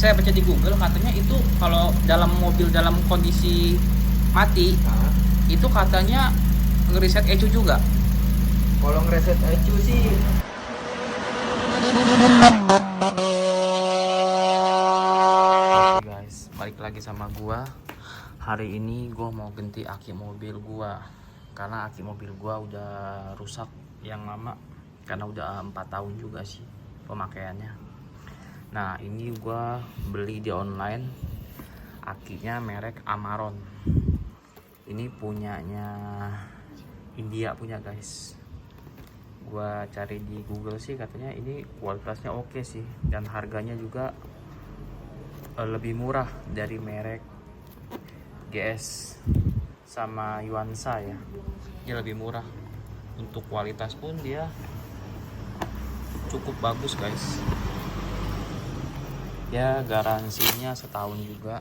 Saya baca di Google katanya itu kalau dalam mobil dalam kondisi mati itu katanya ngeriset ECU juga. Kalau ngereset ECU sih Oke guys, balik lagi sama gua. Hari ini gua mau ganti aki mobil gua karena aki mobil gua udah rusak yang lama, karena udah 4 tahun juga sih pemakaiannya. Nah, ini gua beli di online akinya merek Amaron. Ini punyanya India punya guys. Gua cari di Google sih katanya ini kualitasnya oke sih, dan harganya juga lebih murah dari merek GS sama Yuansa ya. Dia lebih murah. Untuk kualitas pun dia cukup bagus guys. Ya garansinya setahun juga.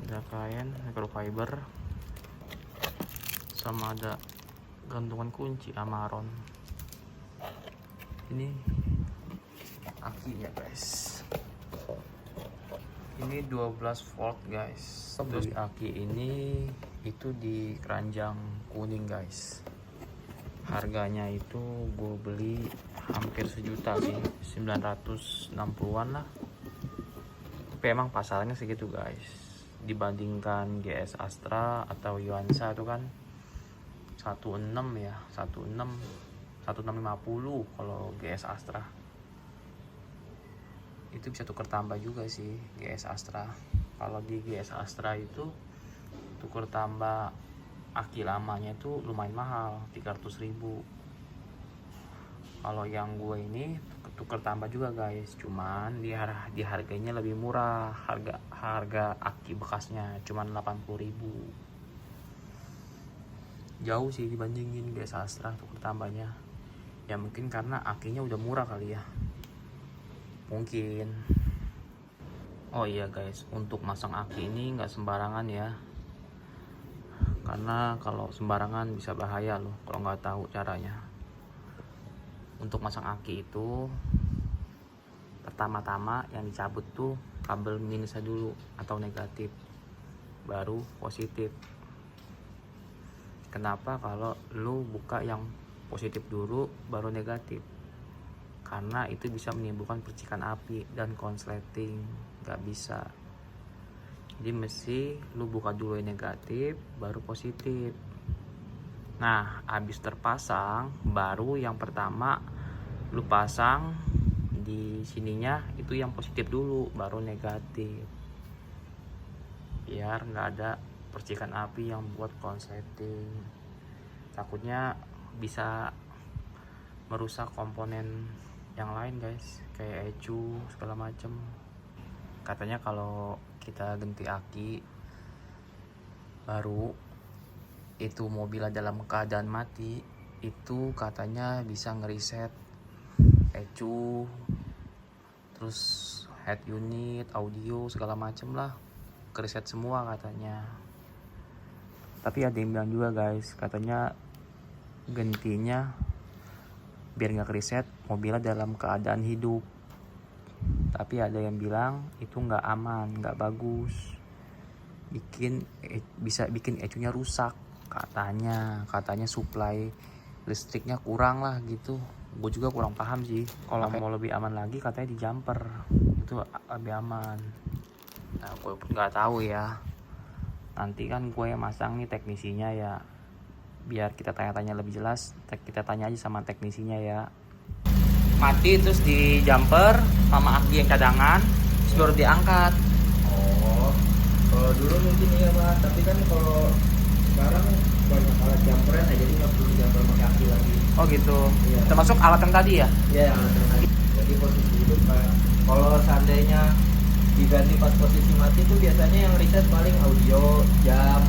Ada kain microfiber sama ada gantungan kunci Amaron. Ini akinya guys, ini 12 volt guys. Beli aki ini itu di keranjang kuning guys. Harganya itu gue beli hampir sejuta sih, 960-an lah. Tapi emang pasarannya segitu guys. Dibandingkan GS Astra atau Yuansa itu kan 16 ya, 1650 kalau GS Astra. Itu bisa tuker tambah juga sih GS Astra. Kalau di GS Astra itu tuker tambah aki lamanya itu lumayan mahal, 300.000. Kalau yang gue ini tuker tambah juga guys, cuman di harganya lebih murah. Harga aki bekasnya cuman 80.000. Jauh sih dibandingin GS Astra tuker tambahnya. Ya mungkin karena akinya udah murah kali ya, mungkin. Oh iya guys, untuk masang aki ini nggak sembarangan ya, karena kalau sembarangan bisa bahaya loh kalau nggak tahu caranya. Untuk masang aki itu pertama-tama yang dicabut tuh kabel minusnya dulu atau negatif, baru positif. Kenapa kalau lu buka yang positif dulu baru negatif? Karena itu bisa menimbulkan percikan api dan konsleting, nggak bisa. Jadi mesti lu buka dulu yang negatif baru positif. Nah, habis terpasang baru yang pertama lu pasang di sininya itu yang positif dulu baru negatif, biar nggak ada percikan api yang buat konsleting. Takutnya bisa merusak komponen yang lain guys, kayak ECU segala macem. Katanya kalau kita ganti aki baru itu mobilnya dalam keadaan mati, itu katanya bisa ngeriset ECU, terus head unit, audio segala macem lah, ngeriset semua katanya. Tapi ada yang bilang juga guys, katanya gantinya biar nggak ngeriset mobilnya dalam keadaan hidup. Tapi ada yang bilang itu nggak aman, nggak bagus, bisa bikin ECU-nya rusak. Katanya supply listriknya kurang lah gitu. Gue juga kurang paham sih. Kalau mau lebih aman lagi katanya di jumper itu lebih aman. Nah, gue pun nggak tahu ya. Nanti kan gue yang masang nih teknisinya ya. Biar kita tanya-tanya lebih jelas, kita tanya aja sama teknisinya ya. Mati terus di jumper sama aki yang cadangan, terus baru diangkat. oh kalau dulu mungkin iya Mas, tapi kan kalau sekarang banyak alat jumperan ya, jadi nggak perlu jumper pakai aki lagi. Oh gitu. Iya. Termasuk alat yang tadi ya? Iya, alat yang tadi. Jadi posisi itu Pak, kalau seandainya diganti pas posisi mati itu biasanya yang reset paling audio, jam,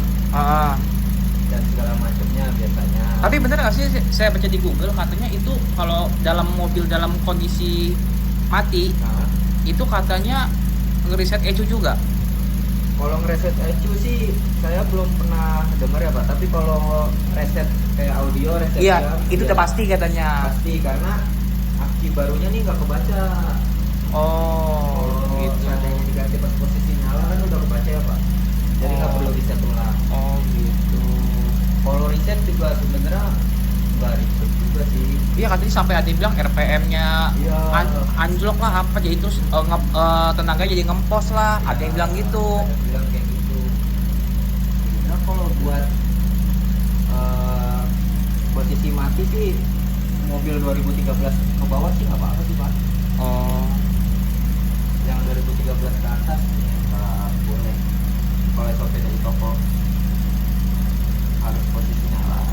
dan segala macamnya biasanya. Tapi bener nggak sih, saya baca di Google katanya itu kalau dalam mobil dalam kondisi mati itu katanya ngeriset ECU juga. Kalau ngereset ECU sih saya belum pernah dengar ya Pak, tapi kalau reset kayak audio, reset Iya, jam, itu ya udah pasti katanya. pasti, karena aki barunya nih nggak kebaca. Iya katanya sampai ada yang bilang RPM-nya Iya. anjlok lah apa, jadi terus tenaga jadi ngempos lah, ada yang bilang gitu. Ada yang bilang kayak gitu. Nah kalau buat posisi mati sih mobil 2013 ke bawah sih nggak apa-apa sih Pak. Oh, Yang 2013 ke atas nggak boleh. Kalau SOP dari toko harus posisinya lah.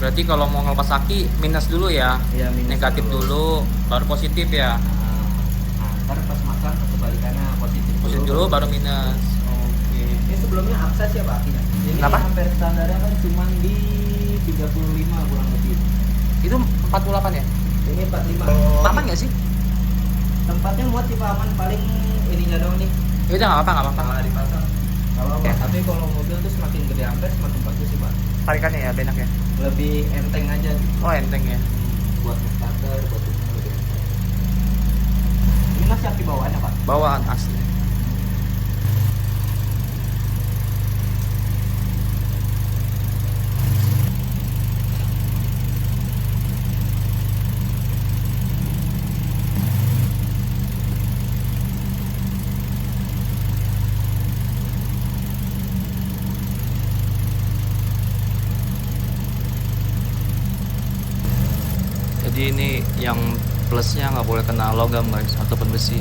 berarti kalau mau ngelepas aki minus dulu ya? Iya, minus Negatif dulu, baru positif ya? Nah, ntar pas makan kebalikannya Positif dulu baru minus. Oke. Ini sebelumnya akses ya Pak? Tidak. Ini Kenapa? hampir standarnya kan cuma di 35 kurang lebih. Itu 48 ya? Ini 45. Aman nggak sih? Tempatnya muat sih Pak, aman, paling ininya doang nih. Ya udah nggak apa-apa. Malah dipasang. Kalau Ya. tapi kalau mobil tuh semakin gede ampere semakin bagus sih Pak. Tarikannya ya benak ya? Lebih enteng aja gitu. Oh enteng ya? Buat starter, buat itu lebih enteng. Ini masih aki bawaannya Pak. Bawaan asli. Jadi ini yang plusnya nggak boleh kena logam guys ataupun besi.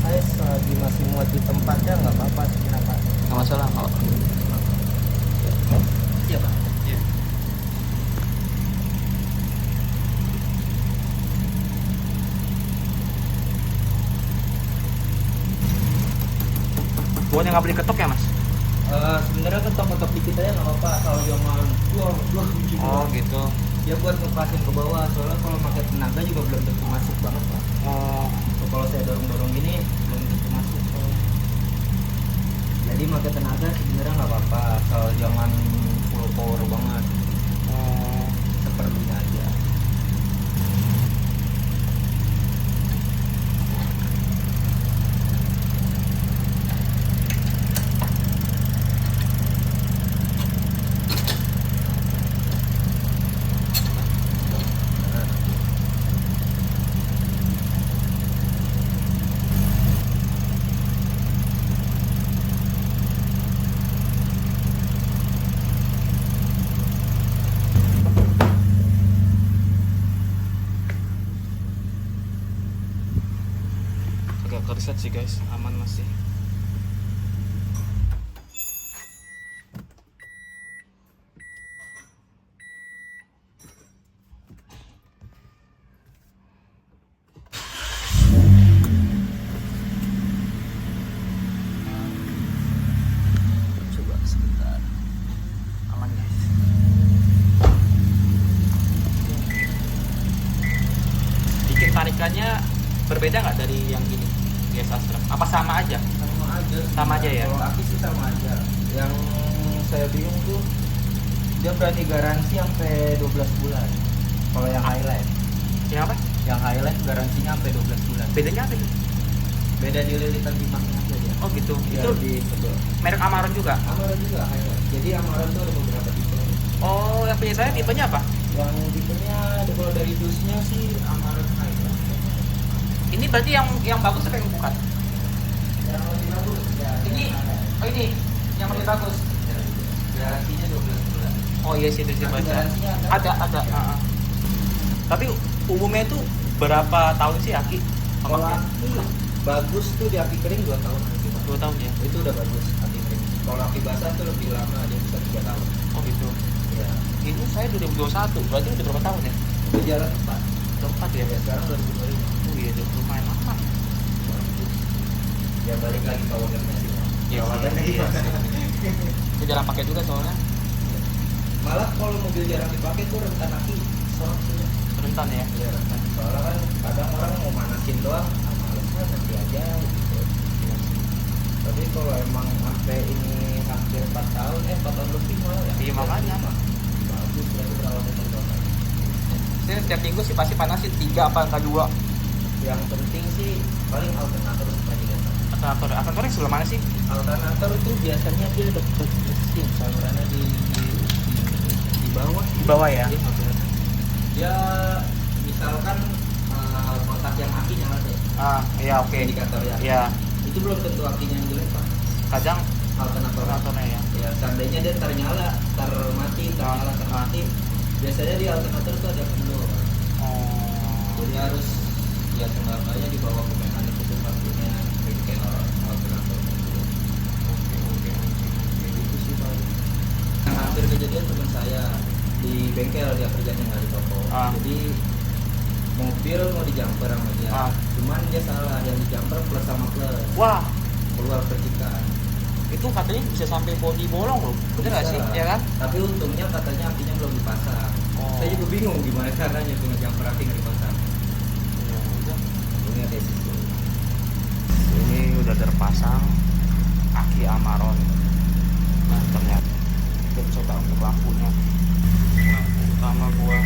Saya selagi masih muat di tempatnya nggak apa-apa sih kenapa? Nggak masalah kalau. Iya Pak. Iya. Bukannya nggak beli ketok ya mas? Sebenarnya ketok-ketok dikit aja nggak apa-apa, asal jangan wah gitu. Oh gitu. Ya buat ngepasin ke bawah, soalnya kalau pakai tenaga juga belum tentu masuk banget Pak. Oh. Kalau saya dorong-dorong gini belum tentu masuk Pak. Jadi pakai tenaga sebenarnya nggak apa-apa, asal jangan full power banget, Oh. seperlunya aja. Agak kereset sih guys, aman masih. Coba sebentar. Aman guys. Bikin tarikannya berbeda nggak dari yang ini? Biasa Astra. Apa sama aja? Sama aja ya? Kalau aki sih sama aja. Yang saya bingung tuh dia berani garansi sampai 12 bulan. Kalau yang highlight, Yang apa? yang highlight garansinya sampai 12 bulan. Bedanya apa itu? Beda di lilitan timahnya aja dia. Oh gitu. Ya, Itu di tebel. merek Amarok juga. Amarok juga highlight. Jadi Amarok tuh ada beberapa tipe. Oh, yang punya saya tipenya apa? Yang tipenya ada, kalau dari dusnya sih Amarok highlight. Ini berarti yang bagus apa yang bukan? Yang lebih bagus ya. Ini, oh ini yang lebih bagus. Garansinya 12 bulan. Oh iya sih itu sih Tapi baca. garansinya Ada. Tapi umumnya itu berapa tahun sih Aki? Kalau Pamaknya? aki bagus tuh di aki kering 2 tahun nanti Pak. 2 tahun ya. Itu udah bagus aki kering. Kalau aki basah tuh lebih lama, dia bisa 3 tahun. Oh gitu. Ya. Ini saya 2021, berarti udah berapa tahun ya? Itu jalan 4. Keempat ya. Ya sekarang 2025. Oh iya, lumayan lama. Bagus. Ya balik lagi ke ownernya sih. Iya, Perawatannya iya. gimana? Itu jarang pakai juga soalnya. Malah kalau mobil jarang dipakai tuh rentan aki. Soalnya Rentan ya. ya rentan. Soalnya kan kadang orang mau manasin doang, ah, males lah nanti aja gitu. Tapi kalau emang sampai ini hampir 4 tahun, 4 tahun lebih malah ya. Iya, makanya. Bagus ya perawatan motor. Saya setiap minggu sih pasti panasin 3 apa angka 2. Yang penting sih paling alternator supaya tidak Alternator yang sebelah mana sih? Alternator itu biasanya dia deket mesin, salurannya di bawah. Di bawah ya. Dia misalkan kotak yang aki nyala tuh. Iya oke. Indikator ya. Iya. Itu belum tentu akinya yang jelek pak. Kadang Alternatornya ya. Ya seandainya dia ternyala, termati, biasanya di alternator itu ada kendor. Jadi harus ya sembahnya dibawa ke mekanik itu pastinya bengkel alternator. Oke. Itu sih paling. Yang hampir kejadian teman saya di bengkel, dia kerjanya nggak di toko. Jadi mobil mau di jumper sama dia, cuman dia salah, yang di jumper plus sama plus. Wah, keluar percikan. Itu katanya bisa sampai bodi bolong loh, bener nggak sih? Ya kan? Tapi untungnya katanya akinya belum dipasang. Saya juga bingung gimana caranya tuh ngejumper aki nggak dipasang. Ya udah. Untungnya kayak gitu. Ini udah terpasang aki Amaron. Nah ternyata kita coba untuk lampunya. Lampu utama gua